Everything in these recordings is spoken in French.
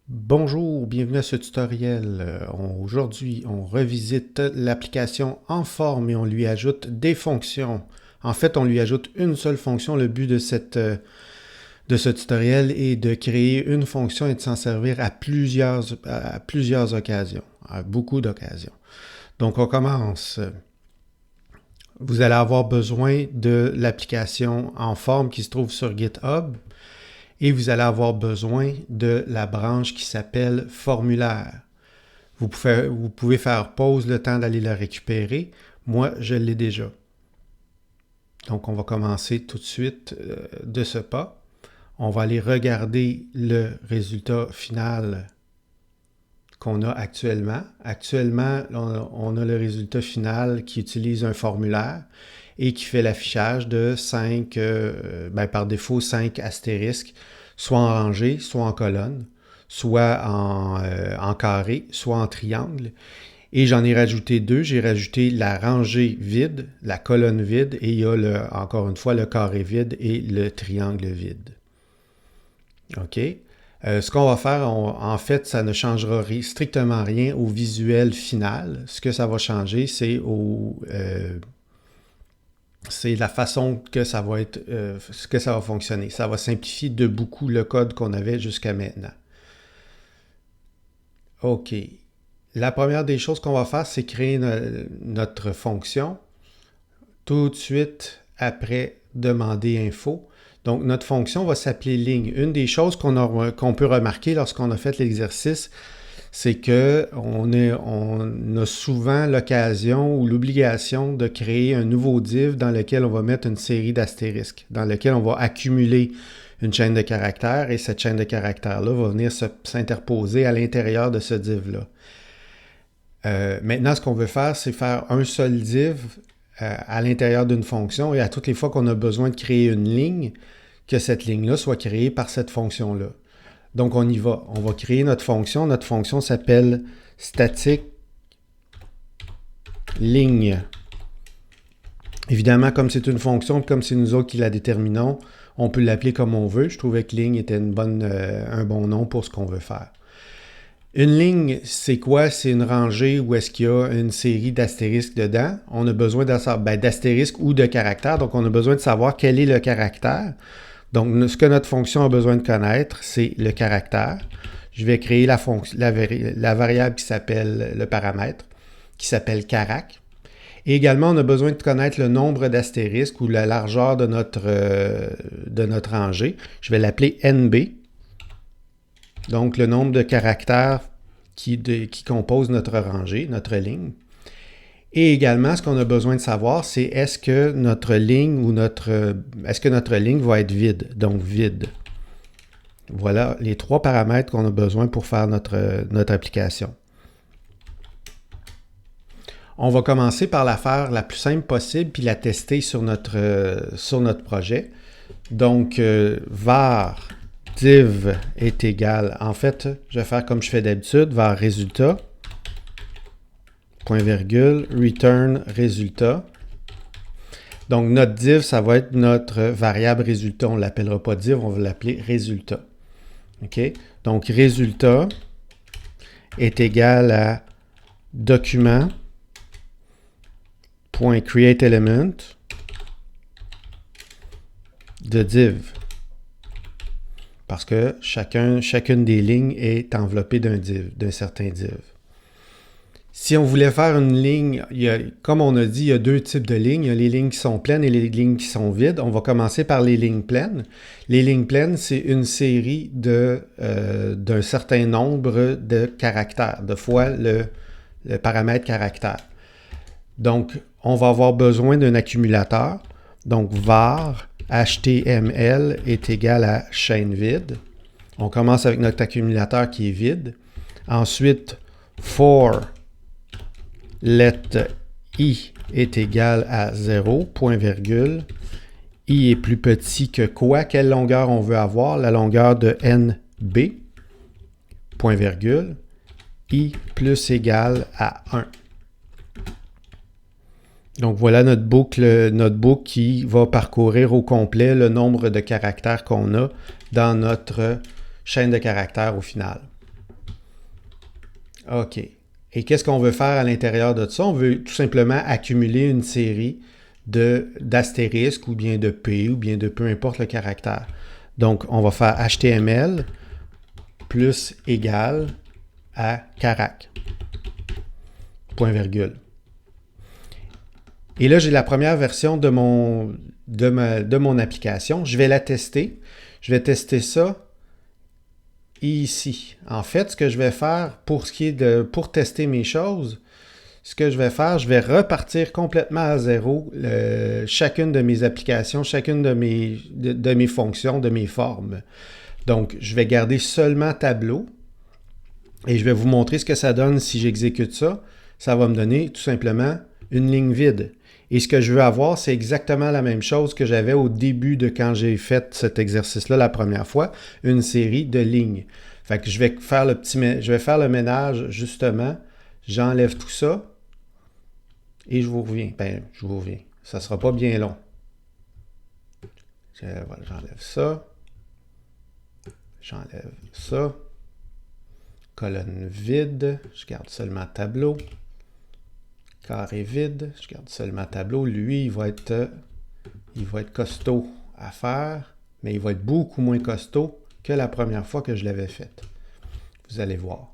Bonjour, bienvenue à ce tutoriel. Aujourd'hui, on revisite l'application Enform et on lui ajoute des fonctions. En fait, on lui ajoute une seule fonction. Le but de ce tutoriel est de créer une fonction et de s'en servir à plusieurs occasions, à beaucoup d'occasions. Donc, on commence. Vous allez avoir besoin de l'application Enform qui se trouve sur GitHub. Et vous allez avoir besoin de la branche qui s'appelle formulaire. Vous pouvez faire pause le temps d'aller la récupérer. Moi, je l'ai déjà. Donc, on va commencer tout de suite de ce pas. On va aller regarder le résultat final qu'on a actuellement. Actuellement, on a le résultat final qui utilise un formulaire et qui fait l'affichage de 5, par défaut 5 astérisques, soit en rangée, soit en colonne, soit en carré, soit en triangle. Et j'en ai rajouté deux. J'ai rajouté la rangée vide, la colonne vide, et il y a encore une fois le carré vide et le triangle vide. OK? Ce qu'on va faire, en fait, ça ne changera strictement rien au visuel final. Ce que ça va changer, c'est la façon que ça va être, que ça va fonctionner. Ça va simplifier de beaucoup le code qu'on avait jusqu'à maintenant. OK. La première des choses qu'on va faire, c'est créer notre fonction tout de suite après demander info. Donc, notre fonction va s'appeler ligne. Une des choses qu'on peut remarquer lorsqu'on a fait l'exercice, c'est qu'on a souvent l'occasion ou l'obligation de créer un nouveau div dans lequel on va mettre une série d'astérisques, dans lequel on va accumuler une chaîne de caractères et cette chaîne de caractères-là va venir s'interposer à l'intérieur de ce div-là. Maintenant, ce qu'on veut faire, c'est faire un seul div à l'intérieur d'une fonction et à toutes les fois qu'on a besoin de créer une ligne, que cette ligne-là soit créée par cette fonction-là. Donc, on y va. On va créer notre fonction. Notre fonction s'appelle static ligne. Évidemment, comme c'est une fonction, comme c'est nous autres qui la déterminons, on peut l'appeler comme on veut. Je trouvais que ligne était un bon nom pour ce qu'on veut faire. Une ligne, c'est quoi? C'est une rangée où est-ce qu'il y a une série d'astérisques dedans. On a besoin d'astérisques ou de caractères. Donc, on a besoin de savoir quel est le caractère. Donc, ce que notre fonction a besoin de connaître, c'est le caractère. Je vais créer la variable qui s'appelle le paramètre, qui s'appelle carac. Et également, on a besoin de connaître le nombre d'astérisques ou la largeur de notre rangée. Je vais l'appeler NB. Donc, le nombre de caractères qui composent notre rangée, notre ligne. Et également, ce qu'on a besoin de savoir, c'est est-ce que notre ligne va être vide, donc vide. Voilà les trois paramètres qu'on a besoin pour faire notre application. On va commencer par la faire la plus simple possible puis la tester sur notre projet. Donc, var div est égal, en fait, je vais faire comme je fais d'habitude, var résultat, point virgule, return résultat. Donc, notre div, ça va être notre variable résultat. On ne l'appellera pas div, on va l'appeler résultat. OK? Donc, résultat est égal à document.createElement de div. Parce que chacune des lignes est enveloppée d'un certain div. Si on voulait faire une ligne, comme on a dit, il y a deux types de lignes. Il y a les lignes qui sont pleines et les lignes qui sont vides. On va commencer par les lignes pleines. Les lignes pleines, c'est une série d'un certain nombre de caractères, de fois le paramètre caractère. Donc, on va avoir besoin d'un accumulateur. Donc, var HTML est égal à chaîne vide. On commence avec notre accumulateur qui est vide. Ensuite, for let i est égal à 0, point virgule. I est plus petit que quoi? Quelle longueur on veut avoir? La longueur de NB, point virgule. I plus égal à 1. Donc, voilà notre boucle qui va parcourir au complet le nombre de caractères qu'on a dans notre chaîne de caractères au final. OK. Et qu'est-ce qu'on veut faire à l'intérieur de ça? On veut tout simplement accumuler une série d'astérisques ou bien de P ou bien de peu importe le caractère. Donc, on va faire HTML plus égal à carac. Point virgule. Et là, j'ai la première version de mon application. Je vais la tester. Je vais tester ça ici. En fait, ce que je vais faire pour tester mes choses, ce que je vais faire, je vais repartir complètement à zéro chacune de mes applications, chacune de mes fonctions, de mes formes. Donc, je vais garder seulement tableau et je vais vous montrer ce que ça donne si j'exécute ça. Ça va me donner tout simplement une ligne vide. Et ce que je veux avoir, c'est exactement la même chose que j'avais au début de quand j'ai fait cet exercice-là la première fois, une série de lignes. Fait que je vais faire le ménage justement. J'enlève tout ça et je vous reviens. Ben, je vous reviens. Ça ne sera pas bien long. Voilà, j'enlève ça. J'enlève ça. Colonne vide. Je garde seulement tableau. Carré vide, je garde seulement tableau. Lui, il va être costaud à faire, mais il va être beaucoup moins costaud que la première fois que je l'avais fait. Vous allez voir.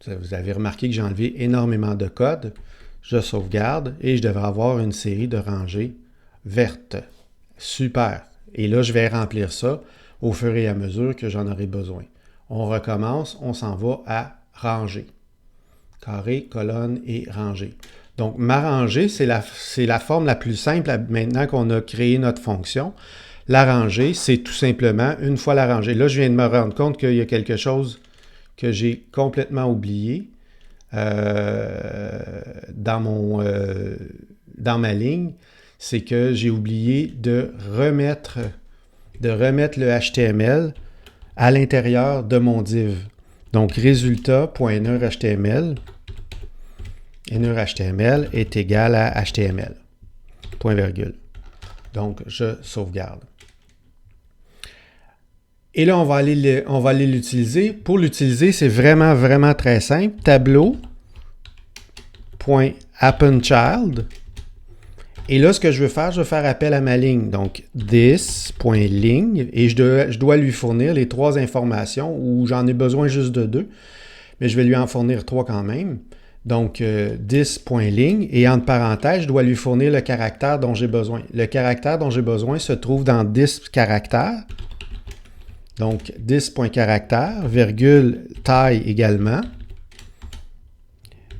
Vous avez remarqué que j'ai enlevé énormément de code. Je sauvegarde et je devrais avoir une série de rangées vertes. Super. Et là, je vais remplir ça au fur et à mesure que j'en aurai besoin. On recommence, on s'en va à ranger. Carré, colonne et rangée. Donc, ma rangée, c'est la forme la plus simple maintenant qu'on a créé notre fonction. La rangée, c'est tout simplement une fois la rangée. Là, je viens de me rendre compte qu'il y a quelque chose que j'ai complètement oublié dans ma ligne. C'est que j'ai oublié de remettre le HTML à l'intérieur de mon div. Donc, résultat.innerHTML. InnerHTML est égal à HTML. Point virgule. Donc, je sauvegarde. Et là, on va aller l'utiliser. Pour l'utiliser, c'est vraiment, vraiment très simple. Tableau.appendChild. Et là, ce que je veux faire appel à ma ligne. Donc, this.ligne. Et je dois lui fournir les 3 informations où j'en ai besoin juste de 2. Mais je vais lui en fournir 3 quand même. Donc, this.ligne, et entre parenthèses, je dois lui fournir le caractère dont j'ai besoin. Le caractère dont j'ai besoin se trouve dans this caractère. Donc, this.caractère, virgule, taille également,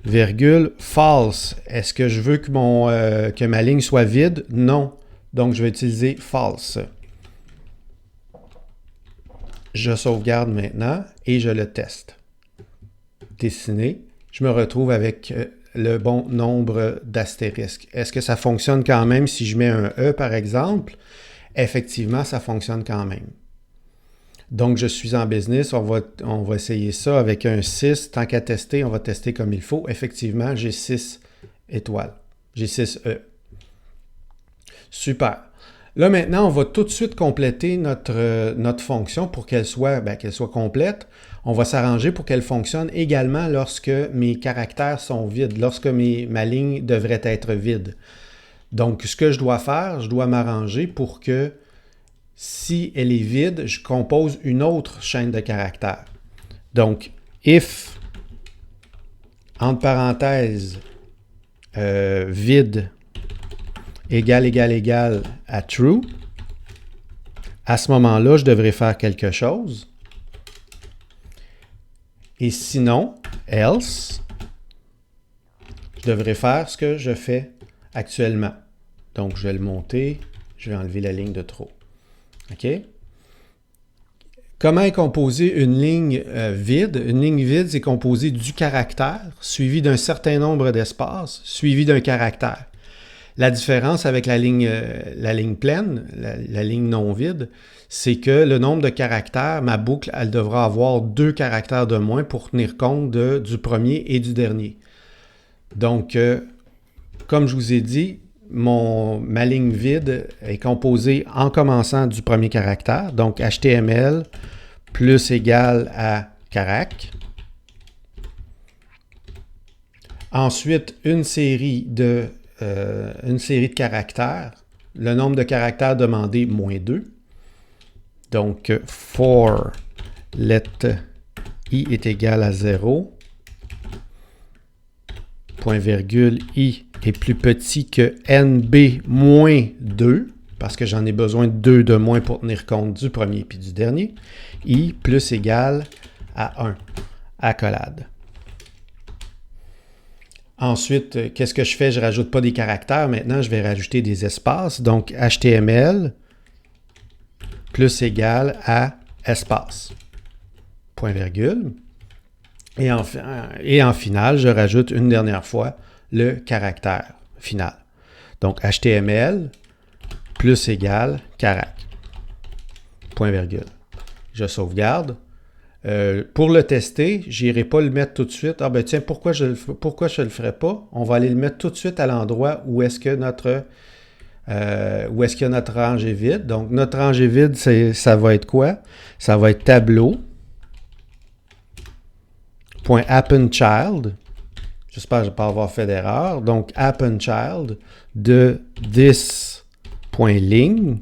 virgule, false. Est-ce que je veux que ma ligne soit vide? Non. Donc, je vais utiliser false. Je sauvegarde maintenant et je le teste. Dessiner. Je me retrouve avec le bon nombre d'astérisques. Est-ce que ça fonctionne quand même si je mets un E, par exemple? Effectivement, ça fonctionne quand même. Donc, je suis en business. On va essayer ça avec un 6. Tant qu'à tester, on va tester comme il faut. Effectivement, j'ai 6 étoiles. J'ai 6 E. Super. Là, maintenant, on va tout de suite compléter notre fonction pour qu'elle soit complète. On va s'arranger pour qu'elle fonctionne également lorsque mes caractères sont vides, lorsque ma ligne devrait être vide. Donc, ce que je dois faire, je dois m'arranger pour que si elle est vide, je compose une autre chaîne de caractères. Donc, if, entre parenthèses, vide égal à true, à ce moment-là, je devrais faire quelque chose. Et sinon, else, je devrais faire ce que je fais actuellement. Donc, je vais le monter, je vais enlever la ligne de trop. OK? Comment est composée une ligne vide? Une ligne vide, c'est composé du caractère, suivi d'un certain nombre d'espaces, suivi d'un caractère. La différence avec la ligne pleine, la ligne non vide, c'est que le nombre de caractères, ma boucle, elle devra avoir 2 caractères de moins pour tenir compte du premier et du dernier. Donc, comme je vous ai dit, ma ligne vide est composée en commençant du premier caractère, donc HTML plus égal à carac. Ensuite, une série de caractères. Le nombre de caractères demandé, moins 2. Donc, for let i est égal à 0, point virgule, i est plus petit que nb moins 2, parce que j'en ai besoin de 2 de moins pour tenir compte du premier puis du dernier, i plus égal à 1, accolade. Ensuite, qu'est-ce que je fais? Je ne rajoute pas des caractères. Maintenant, je vais rajouter des espaces. Donc, HTML plus égal à espace. Point virgule. Et en final, je rajoute une dernière fois le caractère final. Donc, HTML plus égal carac. Point virgule. Je sauvegarde. Pour le tester, je n'irai pas le mettre tout de suite. Ah ben tiens, pourquoi je ne le ferai pas? On va aller le mettre tout de suite à l'endroit où est-ce que notre rangée vide. Donc, notre rangée vide, ça va être quoi? Ça va être tableau. .appendChild. J'espère que je ne vais pas avoir fait d'erreur. Donc, appendChild de this.ling.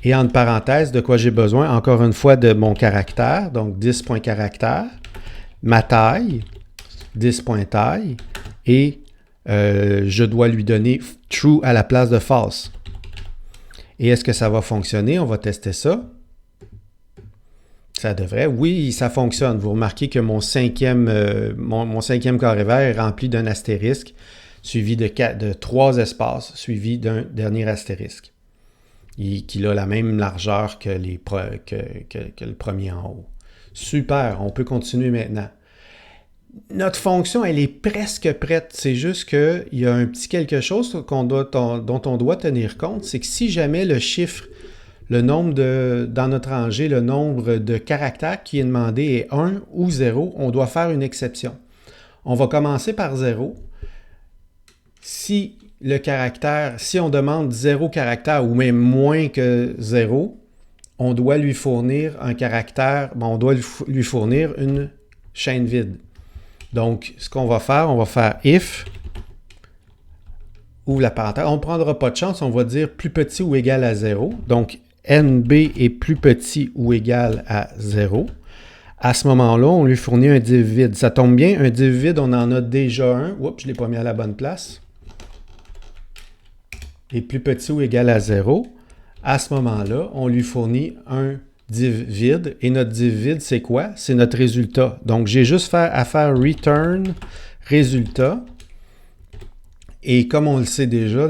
Et entre parenthèses, de quoi j'ai besoin? Encore une fois, de mon caractère. Donc, this.caractère. Ma taille. This.taille. Et je dois lui donner true à la place de false. Et est-ce que ça va fonctionner? On va tester ça. Ça devrait. Oui, ça fonctionne. Vous remarquez que mon cinquième carré vert est rempli d'un astérisque, suivi de 3 espaces, suivi d'un dernier astérisque. Qui a la même largeur que le premier en haut. Super, on peut continuer maintenant. Notre fonction, elle est presque prête. C'est juste qu'il y a un petit quelque chose dont on doit tenir compte, c'est que si jamais le chiffre, dans notre rangée, le nombre de caractères qui est demandé est 1 ou 0, on doit faire une exception. On va commencer par 0. Si on demande 0 caractère ou même moins que 0, on doit lui fournir un caractère, on doit lui fournir une chaîne vide. Donc, ce qu'on va faire if, ouvre la parenthèse, on ne prendra pas de chance, on va dire plus petit ou égal à 0. Donc, NB est plus petit ou égal à 0. À ce moment-là, on lui fournit un div vide. Ça tombe bien, un div vide, on en a déjà un. Oups, je ne l'ai pas mis à la bonne place. Est plus petit ou égal à 0. À ce moment-là, on lui fournit un div vide. Et notre div vide, c'est quoi? C'est notre résultat. Donc, j'ai juste à faire return résultat. Et comme on le sait déjà,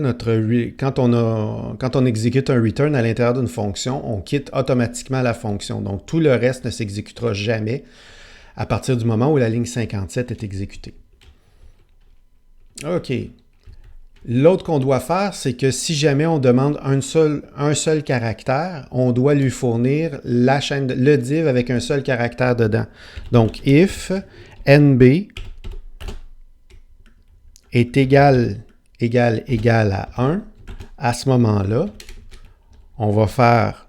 quand on exécute un return à l'intérieur d'une fonction, on quitte automatiquement la fonction. Donc, tout le reste ne s'exécutera jamais à partir du moment où la ligne 57 est exécutée. OK. L'autre qu'on doit faire, c'est que si jamais on demande un seul caractère, on doit lui fournir le div avec un seul caractère dedans. Donc, if nb est égal à 1, à ce moment-là, on va faire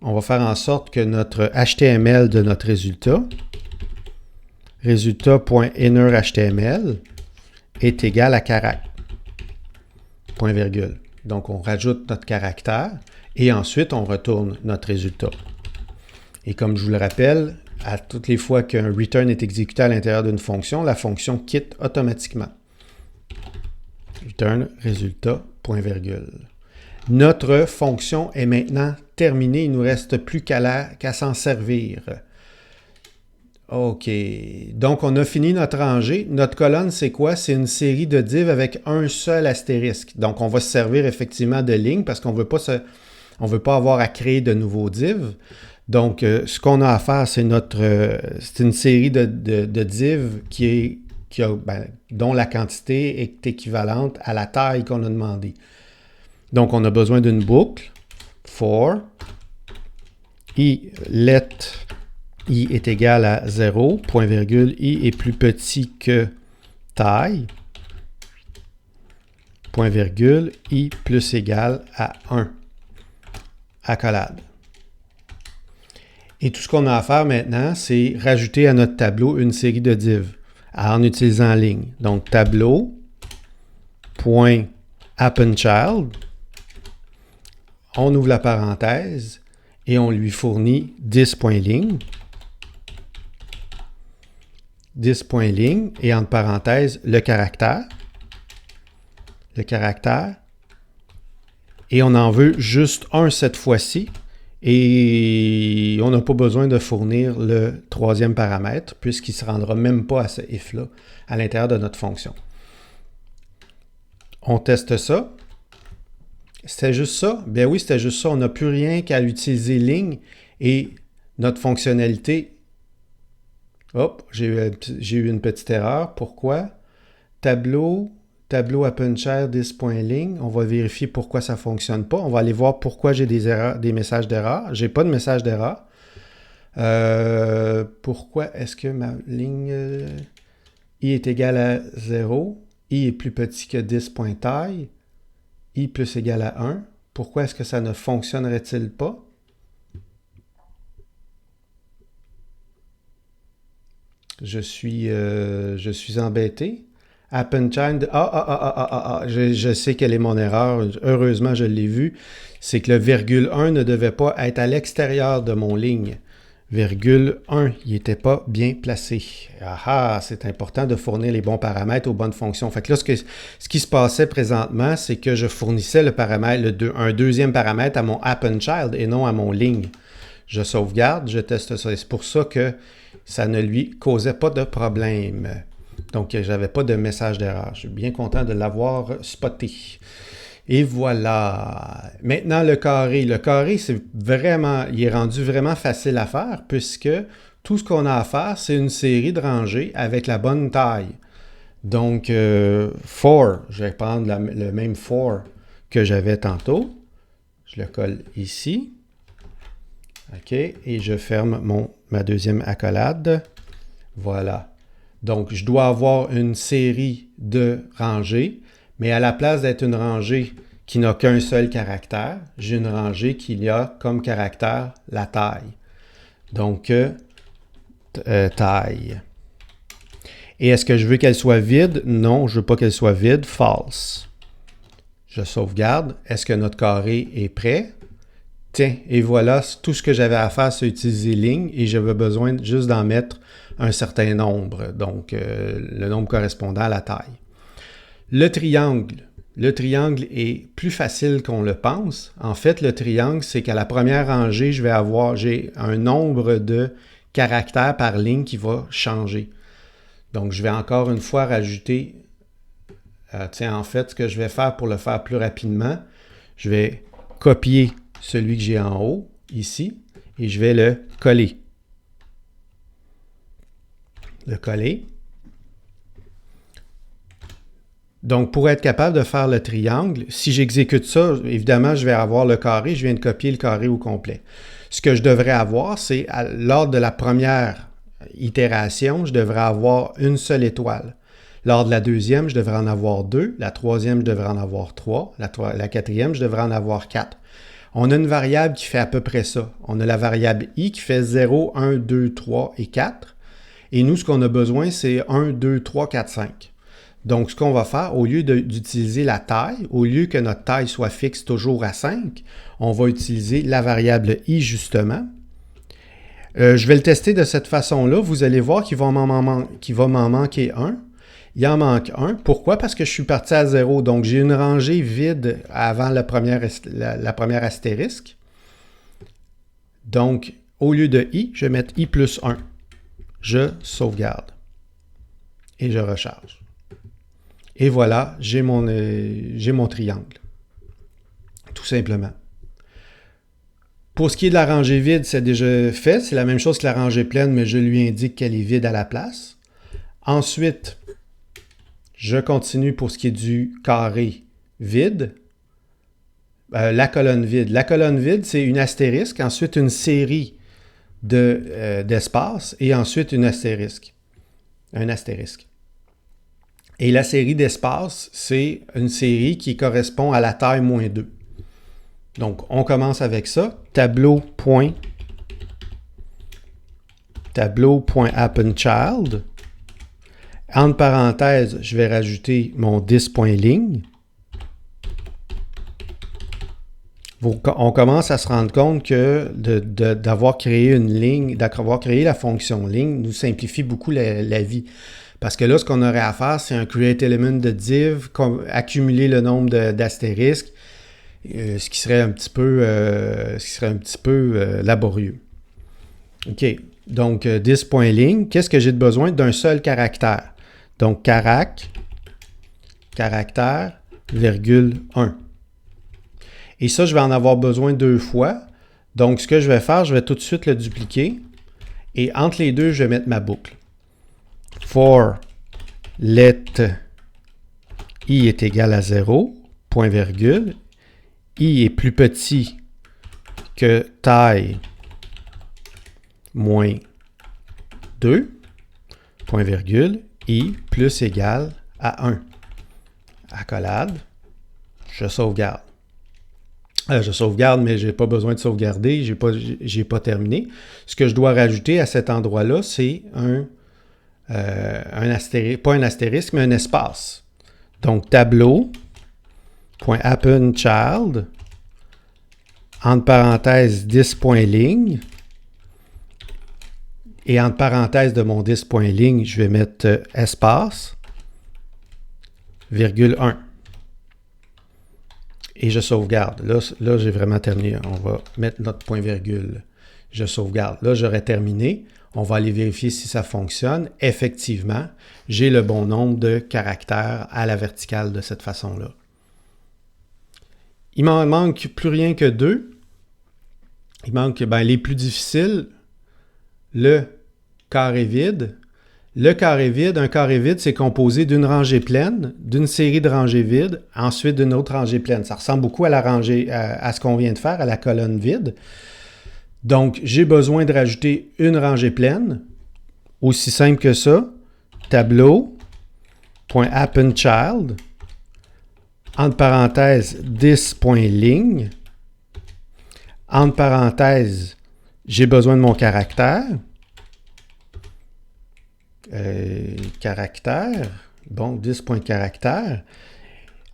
en sorte que notre HTML de notre résultat.innerHTML est égal à carac. Point virgule. Donc, on rajoute notre caractère et ensuite, on retourne notre résultat. Et comme je vous le rappelle, à toutes les fois qu'un return est exécuté à l'intérieur d'une fonction, la fonction quitte automatiquement. Return résultat, point virgule. Notre fonction est maintenant terminée. Il ne nous reste plus qu'à s'en servir. OK. Donc, on a fini notre rangée. Notre colonne, c'est quoi? C'est une série de divs avec un seul astérisque. Donc, on va se servir effectivement de lignes parce qu'on ne veut pas avoir à créer de nouveaux divs. Donc, ce qu'on a à faire, c'est une série de divs dont la quantité est équivalente à la taille qu'on a demandé. Donc, on a besoin d'une boucle for let i est égal à 0, point virgule, i est plus petit que taille, point virgule, i plus égal à 1, accolade. Et tout ce qu'on a à faire maintenant, c'est rajouter à notre tableau une série de divs. en utilisant la ligne. Donc, tableau.appendChild, on ouvre la parenthèse et on lui fournit 10.ligne. 10.ligne et entre parenthèses le caractère. Et on en veut juste un cette fois-ci. Et on n'a pas besoin de fournir le troisième paramètre puisqu'il ne se rendra même pas à ce if-là à l'intérieur de notre fonction. On teste ça. C'était juste ça? Bien oui, c'était juste ça. On n'a plus rien qu'à utiliser ligne et notre fonctionnalité. Hop, j'ai eu une petite erreur. Pourquoi? Tableau appendChild 10.ligne. On va vérifier pourquoi ça ne fonctionne pas. On va aller voir pourquoi j'ai des erreurs, des messages d'erreur. Je n'ai pas de message d'erreur. Pourquoi est-ce que ma ligne i est égale à 0? I est plus petit que 10.taille. I plus égal à 1. Pourquoi est-ce que ça ne fonctionnerait-il pas? Je suis embêté. appendChild, je sais quelle est mon erreur. Heureusement, je l'ai vu. C'est que le virgule 1 ne devait pas être à l'extérieur de mon ligne. Virgule 1, il n'était pas bien placé. C'est important de fournir les bons paramètres aux bonnes fonctions. Fait que là, ce qui se passait présentement, c'est que je fournissais le paramètre, un deuxième paramètre à mon appendChild et non à mon ligne. Je sauvegarde, je teste ça. C'est pour ça que ça ne lui causait pas de problème. Donc, je n'avais pas de message d'erreur. Je suis bien content de l'avoir spoté. Et voilà. Maintenant, le carré. Le carré, il est rendu vraiment facile à faire puisque tout ce qu'on a à faire, c'est une série de rangées avec la bonne taille. Donc, for, je vais prendre le même for que j'avais tantôt. Je le colle ici. OK. Et je ferme ma deuxième accolade. Voilà. Donc, je dois avoir une série de rangées, mais à la place d'être une rangée qui n'a qu'un seul caractère, j'ai une rangée qui a comme caractère la taille. Donc, taille. Et est-ce que je veux qu'elle soit vide? Non, je ne veux pas qu'elle soit vide. False. Je sauvegarde. Est-ce que notre carré est prêt? Tiens, et voilà, tout ce que j'avais à faire, c'est utiliser ligne et j'avais besoin juste d'en mettre un certain nombre, donc le nombre correspondant à la taille. Le triangle est plus facile qu'on le pense. En fait, le triangle, c'est qu'à la première rangée, j'ai un nombre de caractères par ligne qui va changer. Donc, je vais encore une fois rajouter, en fait, ce que je vais faire pour le faire plus rapidement, je vais copier celui que j'ai en haut, ici, et je vais le coller. Donc, pour être capable de faire le triangle, si j'exécute ça, évidemment, je vais avoir le carré. Je viens de copier le carré au complet. Ce que je devrais avoir, c'est lors de la première itération, je devrais avoir une seule étoile. Lors de la deuxième, je devrais en avoir 2. La troisième, je devrais en avoir 3. La quatrième, je devrais en avoir 4. On a une variable qui fait à peu près ça. On a la variable i qui fait 0, 1, 2, 3 et 4. Et nous, ce qu'on a besoin, c'est 1, 2, 3, 4, 5. Donc, ce qu'on va faire, au lieu d'utiliser la taille, au lieu que notre taille soit fixe toujours à 5, on va utiliser la variable i justement. Je vais le tester de cette façon-là. Vous allez voir qu'il va m'en manquer un. Il en manque un. Pourquoi? Parce que je suis parti à 0. Donc, j'ai une rangée vide avant la première astérisque. Donc, au lieu de i, je vais mettre i plus 1. Je sauvegarde. Et je recharge. Et voilà, j'ai mon triangle. Tout simplement. Pour ce qui est de la rangée vide, c'est déjà fait. C'est la même chose que la rangée pleine, mais je lui indique qu'elle est vide à la place. Ensuite, je continue pour ce qui est du carré vide. La colonne vide. La colonne vide, c'est une astérisque, ensuite une série d'espaces et ensuite un astérisque. Et la série d'espaces, c'est une série qui correspond à la taille moins 2. Donc, on commence avec ça. Tableau.appendChild. Entre parenthèses, je vais rajouter mon 10.ligne. On commence à se rendre compte que d'avoir créé une ligne, d'avoir créé la fonction ligne nous simplifie beaucoup la vie. Parce que là, ce qu'on aurait à faire, c'est un create element de div, accumuler le nombre d'astérisques, ce qui serait un petit peu laborieux. OK. Donc, 10.ligne. Qu'est-ce que j'ai besoin? D'un seul caractère. Donc, caractère, virgule 1. Et ça, je vais en avoir besoin 2 fois. Donc, ce que je vais faire, je vais tout de suite le dupliquer. Et entre les deux, je vais mettre ma boucle. For let i est égal à 0, point virgule. I est plus petit que taille moins 2, point virgule. I plus égal à 1. Accolade. Je sauvegarde. Je sauvegarde, mais je n'ai pas besoin de sauvegarder. Je n'ai pas terminé. Ce que je dois rajouter à cet endroit-là, c'est un astérisque, pas un astérisque, mais un espace. Donc, tableau.appendChild, entre parenthèses 10.ligne, et entre parenthèses de mon 10.ligne, je vais mettre espace, virgule 1. Et je sauvegarde. Là j'ai vraiment terminé. On va mettre notre point virgule. Je sauvegarde. Là, j'aurais terminé. On va aller vérifier si ça fonctionne. Effectivement, j'ai le bon nombre de caractères à la verticale de cette façon-là. Il m'en manque plus rien que 2. Il manque les plus difficiles. Le carré vide. Le carré vide, un carré vide, c'est composé d'une rangée pleine, d'une série de rangées vides, ensuite d'une autre rangée pleine. Ça ressemble beaucoup à la rangée, à ce qu'on vient de faire, à la colonne vide. Donc, j'ai besoin de rajouter une rangée pleine. Aussi simple que ça. Tableau.appendChild, entre parenthèses 10.ligne, entre parenthèses, j'ai besoin de mon caractère. Caractère, bon, 10.caractère.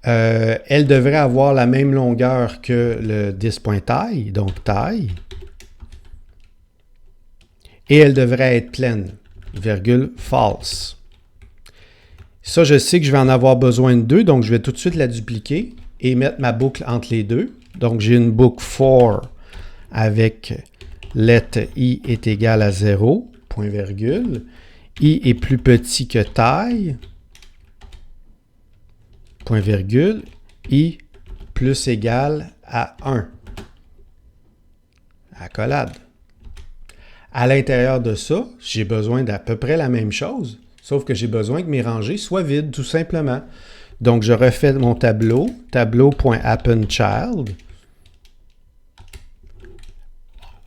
Elle devrait avoir la même longueur que le 10.taille, donc taille. Et elle devrait être pleine, virgule, false. Ça, je sais que je vais en avoir besoin de 2, donc je vais tout de suite la dupliquer et mettre ma boucle entre les deux. Donc, j'ai une boucle for avec let i est égal à 0, point virgule. I est plus petit que taille, point virgule, I plus égal à 1. Accolade. À l'intérieur de ça, j'ai besoin d'à peu près la même chose, sauf que j'ai besoin que mes rangées soient vides, tout simplement. Donc, je refais mon tableau, tableau.appendChild.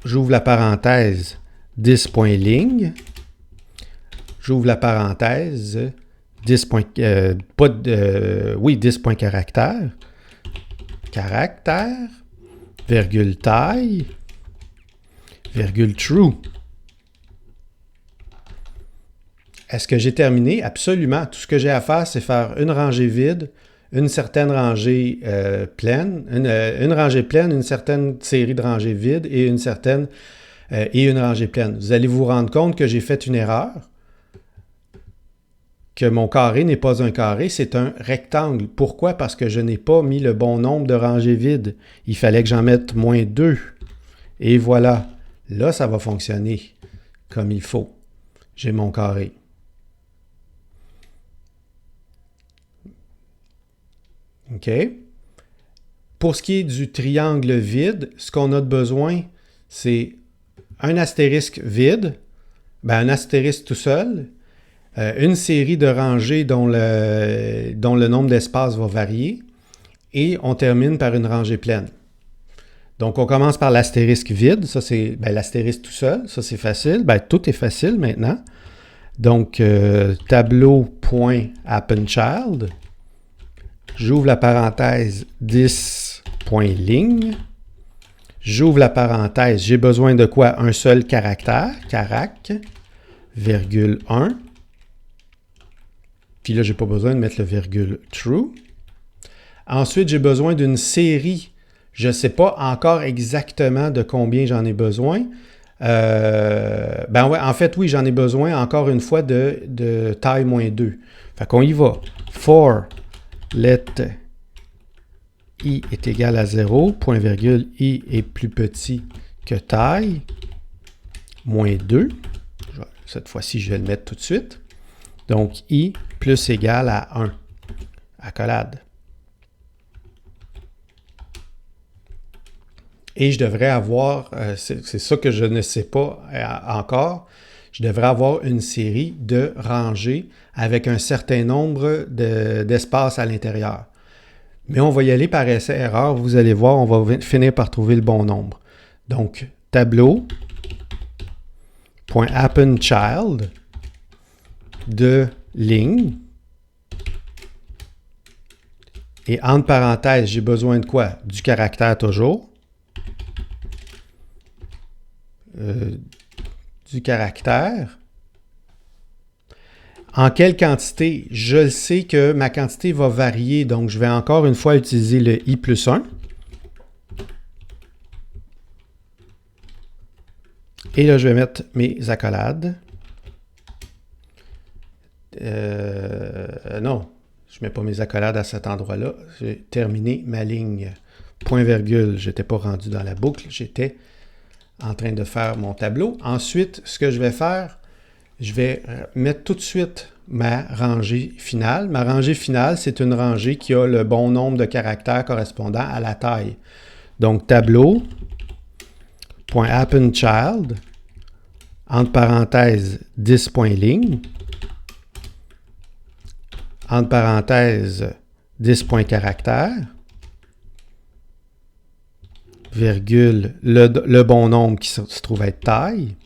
J'ouvre la parenthèse 10.ligne. J'ouvre la parenthèse, 10.caractère, caractère, virgule taille, virgule true. Est-ce que j'ai terminé? Absolument. Tout ce que j'ai à faire, c'est faire une rangée vide, une certaine rangée pleine, une rangée pleine, une certaine série de rangées vides et une rangée pleine. Vous allez vous rendre compte que j'ai fait une erreur. Que mon carré n'est pas un carré, c'est un rectangle. Pourquoi? Parce que je n'ai pas mis le bon nombre de rangées vides. Il fallait que j'en mette moins 2. Et voilà. Là, ça va fonctionner comme il faut. J'ai mon carré. OK? Pour ce qui est du triangle vide, ce qu'on a de besoin, c'est un astérisque vide, un astérisque tout seul, une série de rangées dont le nombre d'espaces va varier, et on termine par une rangée pleine. Donc, on commence par l'astérisque vide, ça c'est l'astérisque tout seul, ça c'est facile, tout est facile maintenant. Donc, tableau.appendChild, j'ouvre la parenthèse 10.ligne, j'ouvre la parenthèse, j'ai besoin de quoi? Un seul caractère, carac, virgule 1, Puis là, je n'ai pas besoin de mettre le virgule true. Ensuite, j'ai besoin d'une série. Je ne sais pas encore exactement de combien j'en ai besoin. Ben ouais, en fait, oui, j'en ai besoin encore une fois de taille -2. Fait qu'on y va. For let i est égal à 0, point virgule, i est plus petit que taille, -2. Cette fois-ci, je vais le mettre tout de suite. Donc, i plus égal à 1. Accolade. Et je devrais avoir, c'est ça que je ne sais pas encore, je devrais avoir une série de rangées avec un certain nombre d'espaces à l'intérieur. Mais on va y aller par essai-erreur. Vous allez voir, on va finir par trouver le bon nombre. Donc, tableau.appendChild de ligne. Et entre parenthèses, j'ai besoin de quoi? Du caractère toujours. Du caractère. En quelle quantité? Je le sais que ma quantité va varier, donc je vais encore une fois utiliser le i plus 1. Et là, je vais mettre mes accolades. Non, je ne mets pas mes accolades à cet endroit-là. J'ai terminé ma ligne. Point virgule, je n'étais pas rendu dans la boucle, j'étais en train de faire mon tableau. Ensuite, ce que je vais faire, je vais mettre tout de suite ma rangée finale. Ma rangée finale, c'est une rangée qui a le bon nombre de caractères correspondant à la taille. Donc, tableau.appendChild, entre parenthèses, 10.ligne, entre parenthèses, 10.caractère, virgule, le bon nombre qui se trouve être taille.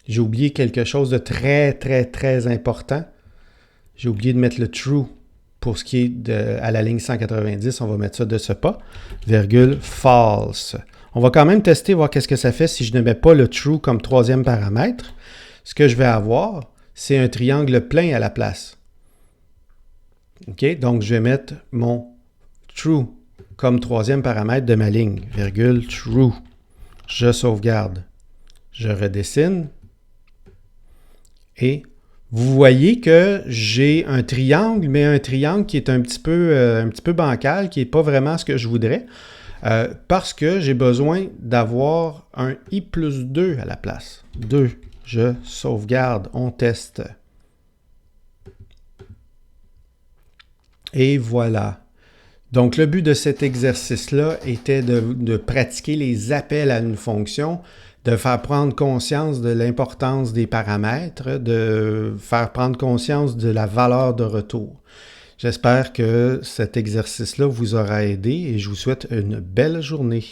J'ai oublié quelque chose de très, très, très important. J'ai oublié de mettre le true pour ce qui est à la ligne 190. On va mettre ça de ce pas. Virgule false. On va quand même tester, voir qu'est-ce que ça fait si je ne mets pas le true comme troisième paramètre. Ce que je vais avoir, c'est un triangle plein à la place. OK? Donc, je vais mettre mon true comme troisième paramètre de ma ligne. Virgule true. Je sauvegarde. Je redessine. Et vous voyez que j'ai un triangle, mais un triangle qui est un petit peu bancal, qui n'est pas vraiment ce que je voudrais, parce que j'ai besoin d'avoir un i plus 2 à la place. 2. Je sauvegarde. On teste. Et voilà. Donc, le but de cet exercice-là était de pratiquer les appels à une fonction, de faire prendre conscience de l'importance des paramètres, de faire prendre conscience de la valeur de retour. J'espère que cet exercice-là vous aura aidé et je vous souhaite une belle journée.